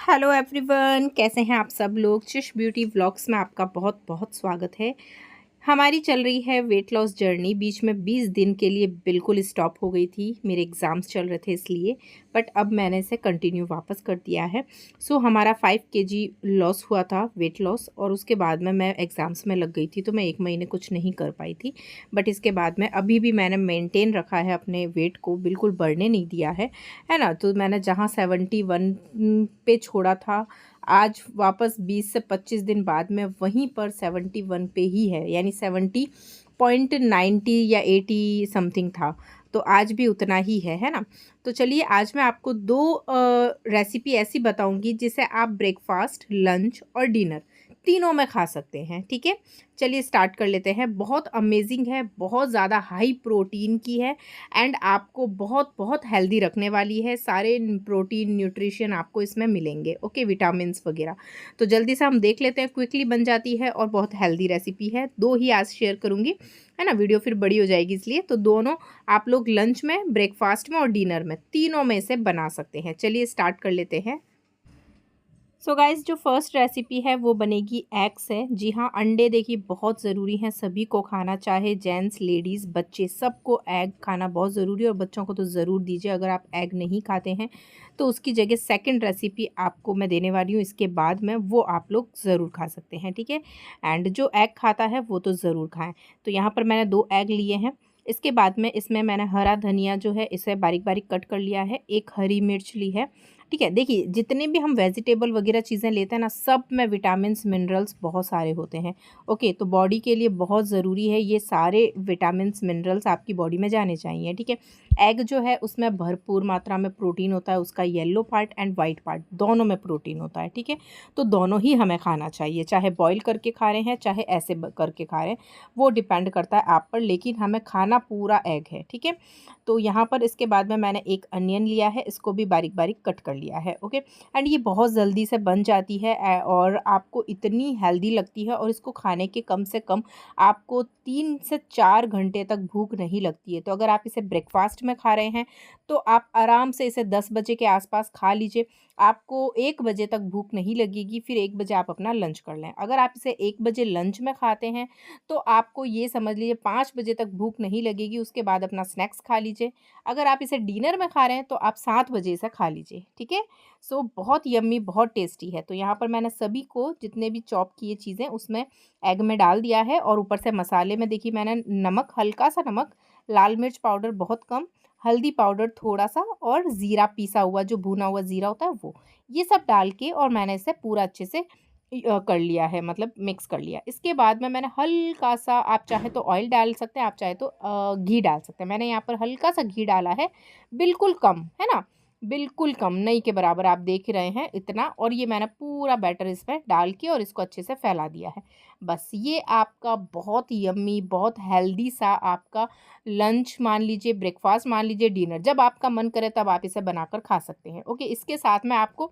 Hello everyone, कैसे हैं आप सब लोग। चिश ब्यूटी व्लॉग्स में आपका बहुत बहुत स्वागत है। हमारी चल रही है वेट लॉस जर्नी। बीच में 20 दिन के लिए बिल्कुल स्टॉप हो गई थी, मेरे एग्ज़ाम्स चल रहे थे इसलिए, बट अब मैंने इसे कंटिन्यू वापस कर दिया है। सो हमारा 5 kg लॉस हुआ था, वेट लॉस, और उसके बाद में मैं एग्ज़ाम्स में लग गई थी तो मैं 1 महीने कुछ नहीं कर पाई थी। बट इसके बाद में अभी भी मैंने मेंटेन रखा है अपने वेट को, बिल्कुल बढ़ने नहीं दिया है ना। तो मैंने जहाँ 71 पे छोड़ा था, आज वापस 20 से 25 दिन बाद में वहीं पर 71 पे ही है, यानी 70.90 या 80 समथिंग था। तो आज भी उतना ही है ना। तो चलिए, आज मैं आपको दो रेसिपी ऐसी बताऊंगी जिसे आप ब्रेकफास्ट, लंच और डिनर तीनों में खा सकते हैं। ठीक है, चलिए स्टार्ट कर लेते हैं। बहुत अमेजिंग है, बहुत ज़्यादा हाई प्रोटीन की है एंड आपको बहुत बहुत हेल्दी रखने वाली है। सारे प्रोटीन, न्यूट्रिशन आपको इसमें मिलेंगे, ओके, विटामिन्स वगैरह। तो जल्दी से हम देख लेते हैं, क्विकली बन जाती है और बहुत हेल्दी रेसिपी है। दो ही आज शेयर करूँगी, है ना, वीडियो फिर बड़ी हो जाएगी इसलिए। तो दोनों आप लोग लंच में, ब्रेकफास्ट में और डिनर में, तीनों में से बना सकते हैं। चलिए स्टार्ट कर लेते हैं। सो गाइस, जो फर्स्ट रेसिपी है वो बनेगी एग से। जी हाँ, अंडे देखिए बहुत ज़रूरी हैं सभी को खाना, चाहे जेंट्स, लेडीज़, बच्चे, सबको एग खाना बहुत ज़रूरी है। और बच्चों को तो ज़रूर दीजिए। अगर आप एग नहीं खाते हैं तो उसकी जगह सेकंड रेसिपी आपको मैं देने वाली हूँ इसके बाद में, वो आप लोग ज़रूर खा सकते हैं। ठीक है, एंड जो एग खाता है वो तो ज़रूर खाएँ। तो यहाँ पर मैंने 2 एग लिए हैं। इसके बाद में इसमें मैंने हरा धनिया जो है इसे बारीक बारीक कट कर लिया है, एक हरी मिर्च ली है। ठीक है, देखिए जितने भी हम वेजिटेबल वगैरह चीज़ें लेते हैं ना, सब में विटामिन्स, मिनरल्स बहुत सारे होते हैं। ओके, तो बॉडी के लिए बहुत ज़रूरी है ये सारे विटामिन्स, मिनरल्स आपकी बॉडी में जाने चाहिए। ठीक है, एग जो है उसमें भरपूर मात्रा में प्रोटीन होता है, उसका yellow part and white part दोनों में प्रोटीन होता है। ठीक है, तो दोनों ही हमें खाना चाहिए, चाहे बॉईल करके खा रहे हैं चाहे ऐसे करके खा रहे हैं, वो डिपेंड करता है आप पर, लेकिन हमें खाना पूरा एग है। ठीक है, तो यहाँ पर इसके बाद में मैंने एक अनियन लिया है, इसको भी बारीक बारीक कट कर लिया है। ओके, एंड ये बहुत जल्दी से बन जाती है और आपको इतनी हेल्दी लगती है, और इसको खाने के कम से कम आपको 3 से 4 घंटे तक भूख नहीं लगती है। तो अगर आप इसे ब्रेकफास्ट में खा रहे हैं तो आप आराम से इसे 10 बजे के आसपास खा लीजिए, आपको 1 बजे तक भूख नहीं लगेगी। फिर 1 बजे आप अपना लंच कर लें। अगर आप इसे 1 बजे लंच में खाते हैं तो आपको ये समझ लीजिए 5 बजे तक भूख नहीं लगेगी, उसके बाद अपना स्नैक्स खा लीजिए। अगर आप इसे डिनर में खा रहे हैं तो आप 7 बजे इसे खा लीजिए। ठीक है, सो बहुत यम्मी, बहुत टेस्टी है। तो यहाँ पर मैंने सभी को, जितने भी चॉप किए चीज़ें उसमें एग में डाल दिया है। और ऊपर से मसाले में देखिए मैंने नमक, हल्का सा नमक, लाल मिर्च पाउडर बहुत कम, हल्दी पाउडर थोड़ा सा, और ज़ीरा पिसा हुआ, जो भुना हुआ ज़ीरा होता है वो, ये सब डाल के और मैंने इसे पूरा अच्छे से कर लिया है, मतलब मिक्स कर लिया। इसके बाद में मैंने हल्का सा, आप चाहे तो ऑयल डाल सकते हैं, आप चाहे तो घी डाल सकते हैं। मैंने यहाँ पर हल्का सा घी डाला है, बिल्कुल कम, है ना, बिल्कुल कम, नहीं के बराबर, आप देख ही रहे हैं इतना। और ये मैंने पूरा बैटर इसमें डाल के और इसको अच्छे से फैला दिया है। बस ये आपका बहुत यम्मी, बहुत हेल्दी सा आपका लंच मान लीजिए, ब्रेकफास्ट मान लीजिए, डिनर, जब आपका मन करे तब आप इसे बनाकर खा सकते हैं। ओके, इसके साथ में आपको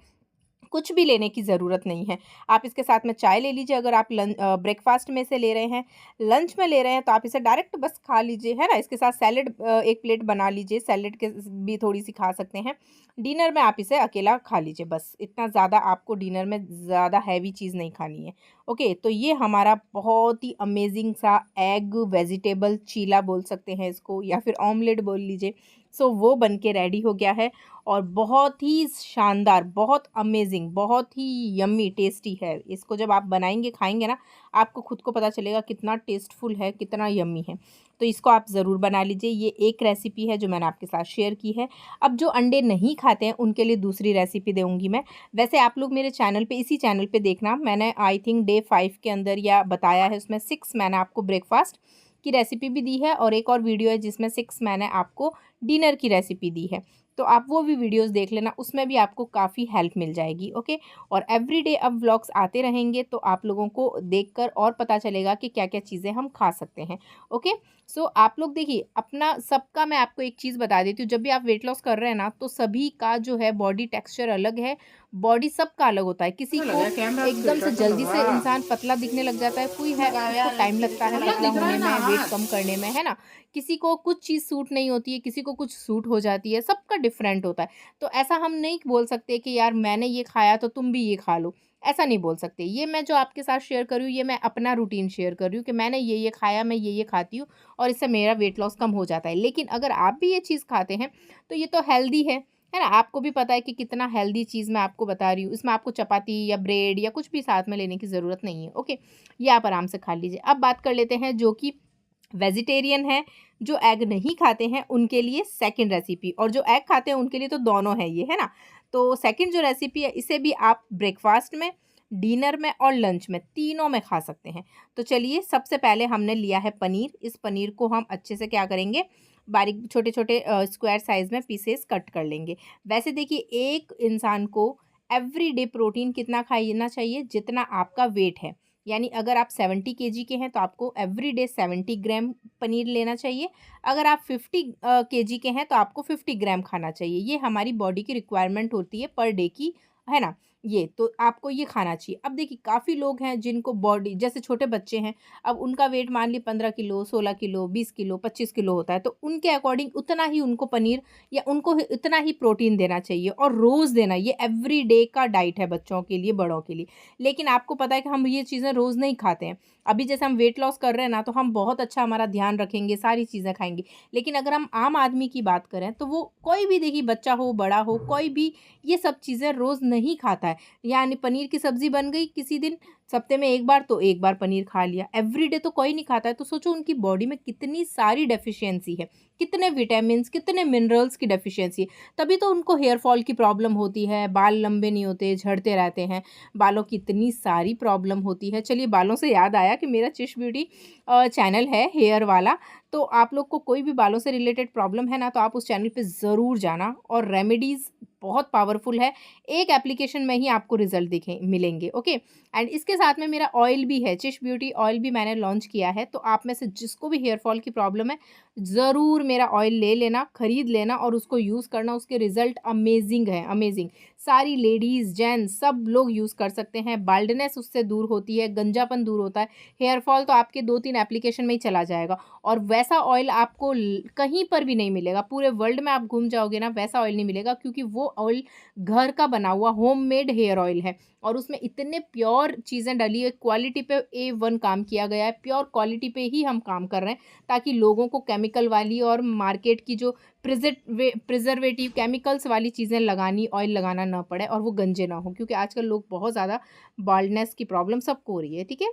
कुछ भी लेने की ज़रूरत नहीं है। आप इसके साथ में चाय ले लीजिए, अगर आप ब्रेकफ़ास्ट में से ले रहे हैं, लंच में ले रहे हैं तो आप इसे डायरेक्ट बस खा लीजिए, है ना। इसके साथ सैलेड, एक प्लेट बना लीजिए, सैलेड के भी थोड़ी-सी खा सकते हैं। डिनर में आप इसे अकेला खा लीजिए, बस इतना ज़्यादा आपको डिनर में ज़्यादा हैवी चीज़ नहीं खानी है। ओके, तो ये हमारा बहुत ही अमेज़िंग सा एग वेजिटेबल चीला बोल सकते हैं इसको, या फिर ऑमलेट बोल लीजिए। सो वो बन के रेडी हो गया है और बहुत ही शानदार, बहुत अमेजिंग, बहुत ही यम्मी टेस्टी है। इसको जब आप बनाएंगे, खाएंगे ना, आपको खुद को पता चलेगा कितना टेस्टफुल है, कितना यम्मी है। तो इसको आप ज़रूर बना लीजिए। ये एक रेसिपी है जो मैंने आपके साथ शेयर की है। अब जो अंडे नहीं खाते हैं उनके लिए दूसरी रेसिपी दूंगी मैं। वैसे आप लोग मेरे चैनल पे, इसी चैनल पे देखना, मैंने आई थिंक डे 5 के अंदर या बताया है, उसमें 6 मैंने आपको ब्रेकफास्ट की रेसिपी भी दी है, और एक और वीडियो है जिसमें 6 मैंने आपको डिनर की रेसिपी दी है। तो आप वो भी वीडियोस देख लेना, उसमें भी आपको काफ़ी हेल्प मिल जाएगी। ओके, और एवरीडे अब व्लॉग्स आते रहेंगे तो आप लोगों को देखकर और पता चलेगा कि क्या क्या चीज़ें हम खा सकते हैं। ओके, सो आप लोग देखिए, अपना सबका मैं आपको एक चीज़ बता देती हूँ, जब भी आप वेट लॉस कर रहे हैं ना, तो सभी का जो है बॉडी टेक्सचर अलग है, बॉडी सबका अलग होता है। किसी को एकदम से जल्दी से इंसान पतला दिखने लग जाता है, कोई है उसको टाइम लगता है पतला होने में, वेट कम करने में, है ना। किसी को कुछ चीज़ सूट नहीं होती है, किसी को कुछ सूट हो जाती है, सबका डिफरेंट होता है। तो ऐसा हम नहीं बोल सकते कि यार मैंने ये खाया तो तुम भी ये खा लो, ऐसा नहीं बोल सकते। ये मैं जो आपके साथ शेयर कर रही हूँ, ये मैं अपना रूटीन शेयर कर रही हूँ कि मैंने ये खाया, मैं ये खाती हूँ और इससे मेरा वेट लॉस कम हो जाता है। लेकिन अगर आप भी ये चीज़ खाते हैं तो ये तो हेल्दी है ना? आपको भी पता है कि कितना हेल्दी चीज़ मैं आपको बता रही हूँ। इसमें आपको चपाती या ब्रेड या कुछ भी साथ में लेने की ज़रूरत नहीं है, ओके? ये आप आराम से खा लीजिए। अब बात कर लेते हैं जो कि वेजिटेरियन हैं, जो एग नहीं खाते हैं, उनके लिए सेकंड रेसिपी, और जो एग खाते हैं उनके लिए तो दोनों है ये, है ना? तो सेकंड जो रेसिपी है इसे भी आप ब्रेकफ़ास्ट में, डिनर में और लंच में तीनों में खा सकते हैं। तो चलिए, सबसे पहले हमने लिया है पनीर। इस पनीर को हम अच्छे से क्या करेंगे, बारीक छोटे-छोटे स्क्वायर साइज़ में पीसेस कट कर लेंगे। वैसे देखिए, एक इंसान को एवरीडे प्रोटीन कितना खाना चाहिए, जितना आपका वेट है। यानी अगर आप 70 केजी के हैं तो आपको एवरीडे 70 ग्राम पनीर लेना चाहिए। अगर आप 50 केजी के हैं तो आपको 50 ग्राम खाना चाहिए। ये हमारी बॉडी की रिक्वायरमेंट होती है पर डे की, है ना? ये तो आपको ये खाना चाहिए। अब देखिए, काफ़ी लोग हैं जिनको बॉडी, जैसे छोटे बच्चे हैं, अब उनका वेट मान ली 15 किलो, 16 किलो, 20 किलो, 25 किलो होता है, तो उनके अकॉर्डिंग उतना ही उनको पनीर या उनको इतना ही प्रोटीन देना चाहिए और रोज़ देना। ये एवरीडे का डाइट है बच्चों के लिए, बड़ों के लिए। लेकिन आपको पता है कि हम ये चीज़ें रोज़ नहीं खाते हैं। अभी जैसे हम वेट लॉस कर रहे हैं ना, तो हम बहुत अच्छा हमारा ध्यान रखेंगे, सारी चीज़ें खाएँगे। लेकिन अगर हम आम आदमी की बात करें तो वो कोई भी, देखिए बच्चा हो, बड़ा हो, कोई भी ये सब चीज़ें रोज़ नहीं खाता है। यानी पनीर की सब्ज़ी बन गई किसी दिन, हफ्ते में 1 बार, तो 1 बार पनीर खा लिया। एवरीडे तो कोई नहीं खाता है, तो सोचो उनकी बॉडी में कितनी सारी डेफ़िशिएंसी है, कितने विटामिन्स, कितने मिनरल्स की डेफ़िशिएंसी है। तभी तो उनको हेयर फॉल की प्रॉब्लम होती है, बाल लंबे नहीं होते, झड़ते रहते हैं, बालों की इतनी सारी प्रॉब्लम होती है। चलिए, बालों से याद आया कि मेरा चिश ब्यूटी चैनल है हेयर वाला, तो आप लोग को कोई भी बालों से रिलेटेड प्रॉब्लम है ना, तो आप उस चैनल पे ज़रूर जाना, और रेमेडीज़ बहुत पावरफुल है। एक एप्लीकेशन में ही आपको रिज़ल्ट दिखें मिलेंगे, ओके? एंड इसके साथ में मेरा ऑयल भी है, चिश ब्यूटी ऑयल भी मैंने लॉन्च किया है, तो आप में से जिसको भी हेयर फॉल की प्रॉब्लम है, ज़रूर मेरा ऑयल ले लेना, खरीद लेना और उसको यूज़ करना। उसके रिज़ल्ट अमेज़िंग है, अमेज़िंग। सारी लेडीज़, जेंट्स सब लोग यूज़ कर सकते हैं। बाल्डनेस उससे दूर होती है, गंजापन दूर होता है, हेयर फॉल तो आपके 2-3 एप्लीकेशन में ही चला जाएगा। और वैसा ऑयल आपको कहीं पर भी नहीं मिलेगा, पूरे वर्ल्ड में आप घूम जाओगे ना, वैसा ऑयल नहीं मिलेगा, क्योंकि वो ऑयल घर का बना हुआ होममेड हेयर ऑयल है और उसमें इतने प्योर चीज़ें डली है, क्वालिटी पे A1 काम किया गया है, प्योर क्वालिटी पे ही हम काम कर रहे हैं, ताकि लोगों को केमिकल वाली और मार्केट की जो प्रिजर्वेटिव केमिकल्स वाली चीज़ें लगानी, ऑयल लगाना ना पड़े और वो गंजे ना हो, क्योंकि आजकल लोग बहुत ज़्यादा बाल्डनेस की प्रॉब्लम सबको हो रही है, ठीक है?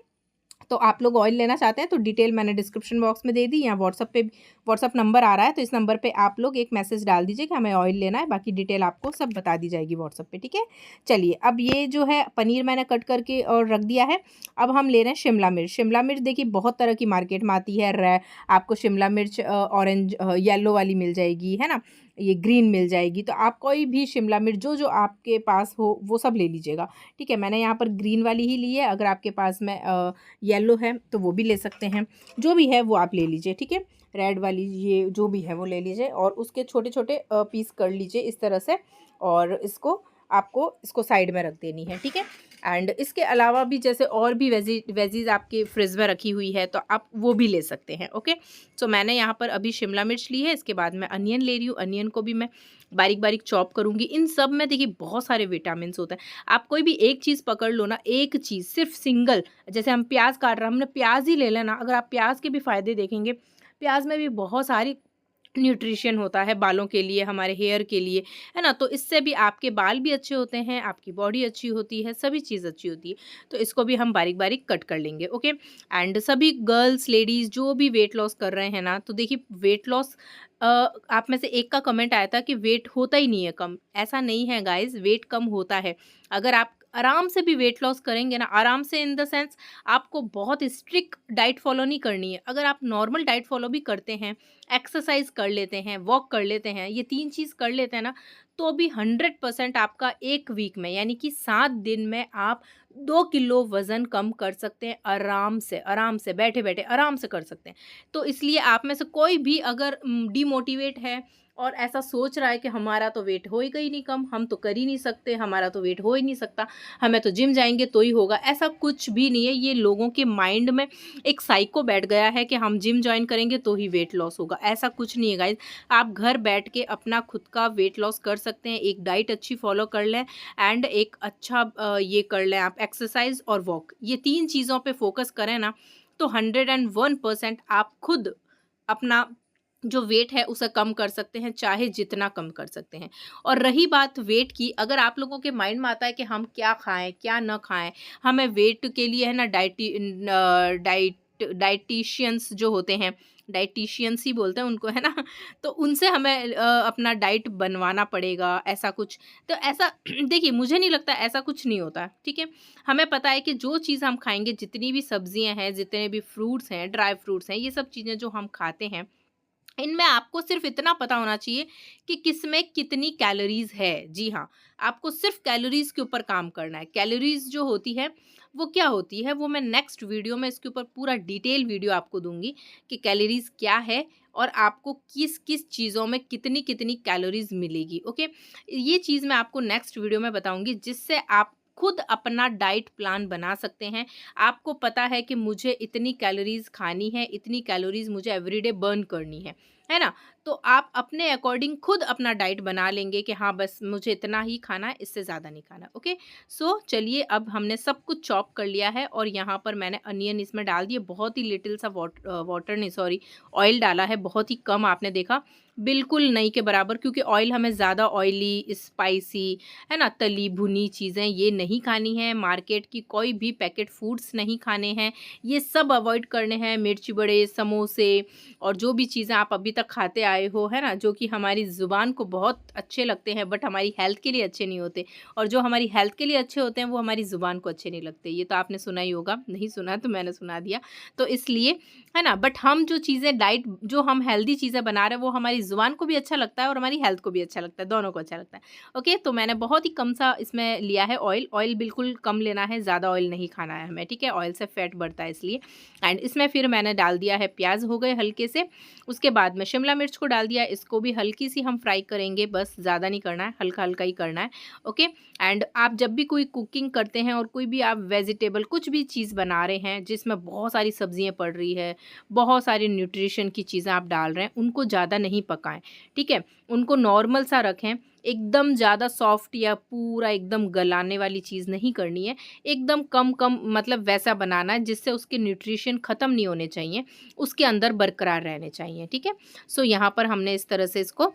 तो आप लोग ऑयल लेना चाहते हैं तो डिटेल मैंने डिस्क्रिप्शन बॉक्स में दे दी, या व्हाट्सअप नंबर आ रहा है, तो इस नंबर पे आप लोग एक मैसेज डाल दीजिए कि हमें ऑयल लेना है, बाकी डिटेल आपको सब बता दी जाएगी व्हाट्सअप पे, ठीक है? चलिए, अब ये जो है पनीर मैंने कट करके और रख दिया है। अब हम ले रहे हैं शिमला मिर्च। शिमला मिर्च देखिए बहुत तरह की मार्केट में आती है, आपको शिमला मिर्च ऑरेंज येलो वाली मिल जाएगी, है ना? ये ग्रीन मिल जाएगी, तो आप कोई भी शिमला मिर्च जो आपके पास हो वो सब ले लीजिएगा, ठीक है? मैंने यहाँ पर ग्रीन वाली ही ली है, अगर आपके पास में येलो है तो वो भी ले सकते हैं, जो भी है वो आप ले लीजिए, ठीक है? रेड वाली ये जो भी है वो ले लीजिए और उसके छोटे-छोटे पीस कर लीजिए इस तरह से, और आपको इसको साइड में रख देनी है, ठीक है? एंड इसके अलावा भी जैसे और भी वेजीज़ आपके फ्रिज में रखी हुई है, तो आप वो भी ले सकते हैं, ओके? सो मैंने यहाँ पर अभी शिमला मिर्च ली है, इसके बाद मैं अनियन ले रही हूँ, अनियन को भी मैं बारीक-बारीक चॉप करूँगी। इन सब में देखिए बहुत सारे विटामिन्स होते हैं। आप कोई भी एक चीज़ पकड़ लो ना, एक चीज़ सिर्फ सिंगल, जैसे हम प्याज़ काट रहे हैं, हमने प्याज़ ही ले लेना, अगर आप प्याज़ के भी फ़ायदे देखेंगे, प्याज़ में भी बहुत सारी न्यूट्रिशन होता है बालों के लिए, हमारे हेयर के लिए, है ना? तो इससे भी आपके बाल भी अच्छे होते हैं, आपकी बॉडी अच्छी होती है, सभी चीज़ अच्छी होती है। तो इसको भी हम बारीक-बारीक कट कर लेंगे, ओके? एंड सभी गर्ल्स, लेडीज़ जो भी वेट लॉस कर रहे हैं ना, तो देखिए वेट लॉस आप में से एक का कमेंट आया था कि वेट होता ही नहीं है कम। ऐसा नहीं है गाइज़, वेट कम होता है। अगर आप आराम से भी वेट लॉस करेंगे ना, आराम से इन द सेंस आपको बहुत स्ट्रिक्ट डाइट फॉलो नहीं करनी है। अगर आप नॉर्मल डाइट फॉलो भी करते हैं, एक्सरसाइज कर लेते हैं, वॉक कर लेते हैं, ये 3 चीज़ कर लेते हैं ना, तो भी 100% आपका 1 वीक में, यानी कि 7 दिन में आप 2 किलो वज़न कम कर सकते हैं आराम से, बैठे-बैठे आराम से कर सकते हैं। तो इसलिए आप में से कोई भी अगर डिमोटिवेट है और ऐसा सोच रहा है कि हमारा तो वेट होएगा ही नहीं कम, हम तो कर ही नहीं सकते, हमारा तो वेट हो ही नहीं सकता, हमें तो जिम जाएंगे तो ही होगा। ऐसा कुछ भी नहीं है। ये लोगों के माइंड में एक साइको बैठ गया है कि हम जिम ज्वाइन करेंगे तो ही वेट लॉस होगा। ऐसा कुछ नहीं है गाइज। आप घर बैठ के अपना खुद का वेट लॉस कर सकते हैं। एक डाइट अच्छी फॉलो कर लें एंड एक अच्छा ये कर लें आप, एक्सरसाइज और वॉक, ये 3 चीज़ों पे फोकस करें ना, तो 101% आप खुद अपना जो वेट है उसे कम कर सकते हैं, चाहे जितना कम कर सकते हैं। और रही बात वेट की, अगर आप लोगों के माइंड में आता है कि हम क्या खाएं क्या न खाएं, हमें वेट के लिए है ना डाइटिशियंस जो होते हैं, डाइटिशियंस ही बोलते हैं उनको, है ना, तो उनसे हमें अपना डाइट बनवाना पड़ेगा, ऐसा कुछ। तो ऐसा देखिए, मुझे नहीं लगता, ऐसा कुछ नहीं होता, ठीक है। हमें पता है कि जो चीज़ हम खाएंगे, जितनी भी सब्जियां हैं, जितने भी फ्रूट्स हैं, ड्राई फ्रूट्स हैं, ये सब चीज़ें जो हम खाते हैं, इनमें आपको सिर्फ इतना पता होना चाहिए कि किसमें कितनी कैलोरीज है। जी हाँ, आपको सिर्फ कैलोरीज के ऊपर काम करना है। कैलोरीज जो होती है वो क्या होती है, वो मैं नेक्स्ट वीडियो में इसके ऊपर पूरा डिटेल वीडियो आपको दूंगी कि कैलोरीज क्या है और आपको किस किस चीज़ों में कितनी कितनी कैलोरीज मिलेगी। ओके, ये चीज़ मैं आपको नेक्स्ट वीडियो में बताऊंगी, जिससे आप खुद अपना डाइट प्लान बना सकते हैं। आपको पता है कि मुझे इतनी कैलोरीज खानी है, इतनी कैलोरीज मुझे एवरीडे बर्न करनी है ना। तो आप अपने अकॉर्डिंग खुद अपना डाइट बना लेंगे कि हाँ बस मुझे इतना ही खाना है, इससे ज़्यादा नहीं खाना। ओके, सो चलिए, अब हमने सब कुछ चॉप कर लिया है और यहाँ पर मैंने अनियन इसमें डाल दिए। बहुत ही लिटिल सा वाटर नहीं, सॉरी, ऑयल डाला है, बहुत ही कम, आपने देखा, बिल्कुल नहीं के बराबर, क्योंकि ऑयल हमें ज़्यादा ऑयली, स्पाइसी, है ना, तली भुनी चीज़ें ये नहीं खानी है। मार्केट की कोई भी पैकेट फूड्स नहीं खाने हैं, ये सब अवॉइड करने हैं। मिर्ची बड़े, समोसे और जो भी चीज़ें आप अभी तक खाते आए हो, है ना, जो कि हमारी ज़ुबान को बहुत अच्छे लगते हैं बट हमारी हेल्थ के लिए अच्छे नहीं होते, और जो हमारी हेल्थ के लिए अच्छे होते हैं वो हमारी ज़ुबान को अच्छे नहीं लगते। ये तो आपने सुना ही होगा, नहीं सुना तो मैंने सुना दिया, तो इसलिए, है ना। बट हम जो चीज़ें डाइट, जो हम हेल्दी चीज़ें बना रहे हैं, वो हमारी ज़ुबान को भी अच्छा लगता है और हमारी हेल्थ को भी अच्छा लगता है, दोनों को अच्छा लगता है। ओके, तो मैंने बहुत ही कम सा इसमें लिया है ऑयल। ऑयल बिल्कुल कम लेना है, ज़्यादा ऑयल नहीं खाना है हमें, ठीक है, ऑयल से फैट बढ़ता है इसलिए। एंड इसमें फिर मैंने डाल दिया है प्याज, हो गए हल्के से। उसके बाद में शिमला मिर्च को डाल दिया, इसको भी हल्की सी हम फ्राई करेंगे, बस ज़्यादा नहीं करना है, हल्का हल्का ही करना है। ओके, एंड आप जब भी कोई कुकिंग करते हैं और कोई भी आप वेजिटेबल कुछ भी चीज़ बना रहे हैं जिसमें बहुत सारी सब्जियां पड़ रही है, बहुत सारी न्यूट्रिशन की चीज़ें आप डाल रहे हैं, उनको ज़्यादा नहीं पकाएं, ठीक है, उनको नॉर्मल सा रखें। एकदम ज़्यादा सॉफ्ट या पूरा एकदम गलाने वाली चीज़ नहीं करनी है, एकदम कम कम, मतलब वैसा बनाना है जिससे उसके न्यूट्रिशन ख़त्म नहीं होने चाहिए, उसके अंदर बरकरार रहने चाहिए, ठीक है। सो यहाँ पर हमने इस तरह से इसको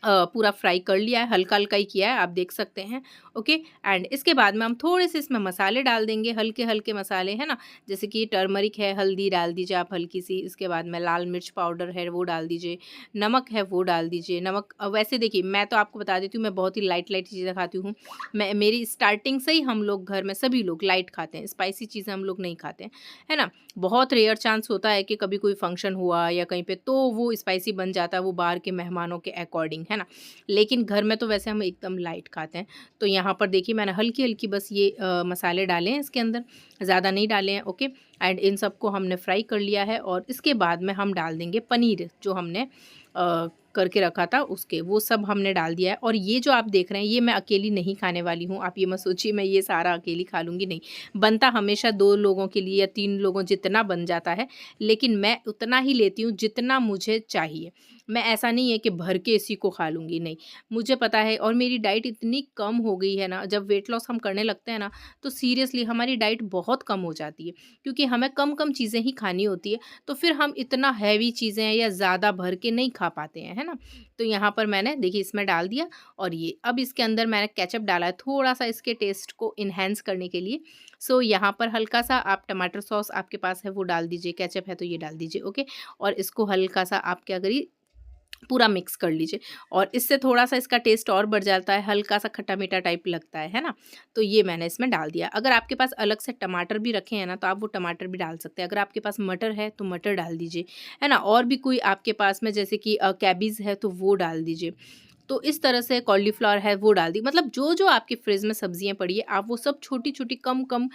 पूरा फ्राई कर लिया है, हल्का हल्का ही किया है, आप देख सकते हैं। ओके, एंड इसके बाद में हम थोड़े से इसमें मसाले डाल देंगे, हल्के हल्के मसाले, है ना, जैसे कि टर्मरिक है, हल्दी डाल दीजिए आप हल्की सी, इसके बाद में लाल मिर्च पाउडर है वो डाल दीजिए, नमक है वो डाल दीजिए। नमक वैसे देखिए, मैं तो आपको बता देती हूँ, मैं बहुत ही लाइट लाइट चीज़ें खाती हूँ। मैं, मेरी स्टार्टिंग से ही हम लोग घर में सभी लोग लाइट खाते हैं, स्पाइसी चीज़ें हम लोग नहीं खाते हैं, है ना। बहुत रेयर चांस होता है कि कभी कोई फंक्शन हुआ या कहीं पे तो वो स्पाइसी बन जाता है, वो बाहर के मेहमानों के अकॉर्डिंग, है ना, लेकिन घर में तो वैसे हम एकदम लाइट खाते हैं। तो यहाँ पर देखिए, मैंने हल्की हल्की बस ये मसाले डाले हैं इसके अंदर, ज़्यादा नहीं डाले हैं। ओके, एंड इन सबको हमने फ्राई कर लिया है और इसके बाद में हम डाल देंगे पनीर, जो हमने करके रखा था, उसके वो सब हमने डाल दिया है। और ये जो आप देख रहे हैं, ये मैं अकेली नहीं खाने वाली हूँ, आप ये मत सोचिए मैं ये सारा अकेली खा लूँगी, नहीं। बनता हमेशा 2 लोगों के लिए या 3 लोगों जितना बन जाता है, लेकिन मैं उतना ही लेती हूँ जितना मुझे चाहिए। मैं ऐसा नहीं है कि भर के इसी को खा लूँगी, नहीं। मुझे पता है, और मेरी डाइट इतनी कम हो गई है ना, जब वेट लॉस हम करने लगते हैं ना, तो सीरियसली हमारी डाइट बहुत कम हो जाती है, क्योंकि हमें कम कम चीज़ें ही खानी होती है, तो फिर हम इतना हैवी चीज़ें या ज़्यादा भर के नहीं खा पाते हैं, है ना। तो यहाँ पर मैंने देखिए इसमें डाल दिया, और ये अब इसके अंदर मैंने केचप डाला है थोड़ा सा इसके टेस्ट को इन्हेंस करने के लिए। सो यहाँ पर हल्का सा आप टमाटर सॉस आपके पास है वो डाल दीजिए, केचप है तो ये डाल दीजिए। ओके, और इसको हल्का सा आप क्या करिए, पूरा मिक्स कर लीजिए, और इससे थोड़ा सा इसका टेस्ट और बढ़ जाता है, हल्का सा खट्टा मीठा टाइप लगता है ना। तो ये मैंने इसमें डाल दिया। अगर आपके पास अलग से टमाटर भी रखे हैं ना, तो आप वो टमाटर भी डाल सकते हैं। अगर आपके पास मटर है तो मटर डाल दीजिए, है ना, और भी कोई आपके पास में जैसे कि कैबेज है तो वो डाल दीजिए। तो इस तरह से कॉलीफ्लावर है वो डाल दी, मतलब जो जो आपके फ्रिज में सब्जियां पड़ी है, आप वो सब छोटी छोटी कम कम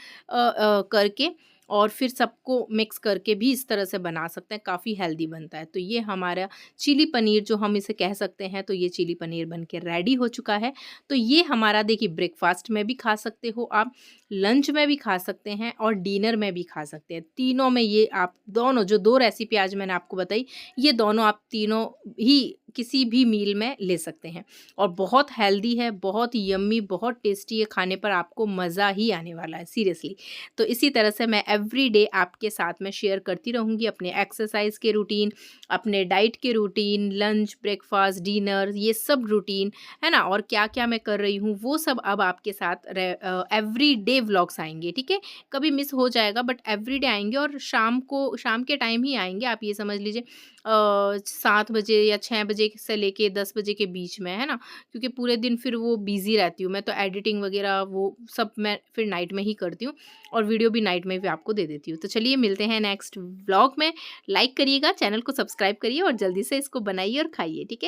करके और फिर सबको मिक्स करके भी इस तरह से बना सकते हैं, काफ़ी हेल्दी बनता है। तो ये हमारा चिली पनीर जो हम इसे कह सकते हैं, तो ये चिली पनीर बन के रेडी हो चुका है। तो ये हमारा देखिए ब्रेकफ़ास्ट में भी खा सकते हो आप, लंच में भी खा सकते हैं और डिनर में भी खा सकते हैं। तीनों में ये आप दोनों जो 2 रेसिपी आज मैंने आपको बताई, ये दोनों आप तीनों ही किसी भी मील में ले सकते हैं और बहुत हेल्दी है, बहुत यम्मी, बहुत टेस्टी है, खाने पर आपको मज़ा ही आने वाला है सीरियसली। तो इसी तरह से मैं एवरीडे आपके साथ में शेयर करती रहूँगी अपने एक्सरसाइज के रूटीन, अपने डाइट के रूटीन, लंच, ब्रेकफास्ट, डिनर, ये सब रूटीन, है ना? और क्या-क्या मैं कर रही हूँ, वो सब अब आपके साथ एवरीडे व्लॉग्स आएँगे, ठीक है? कभी मिस हो जाएगा बट एवरीडे आएँगे और शाम के टाइम ही आएँगे, आप ये समझ लीजिए 7 बजे या 6 बजे से लेके 10 बजे के बीच में, है ना? क्योंकि पूरे दिन फिर वो बिज़ी रहती हूँ मैं, तो एडिटिंग वगैरह वो सब मैं फिर नाइट में ही करती हूँ और वीडियो भी नाइट में भी आपको दे देती हूँ। तो चलिए मिलते हैं नेक्स्ट व्लॉग में। लाइक करिएगा, चैनल को सब्सक्राइब करिए और जल्दी से इसको बनाइए और खाइए, ठीक है?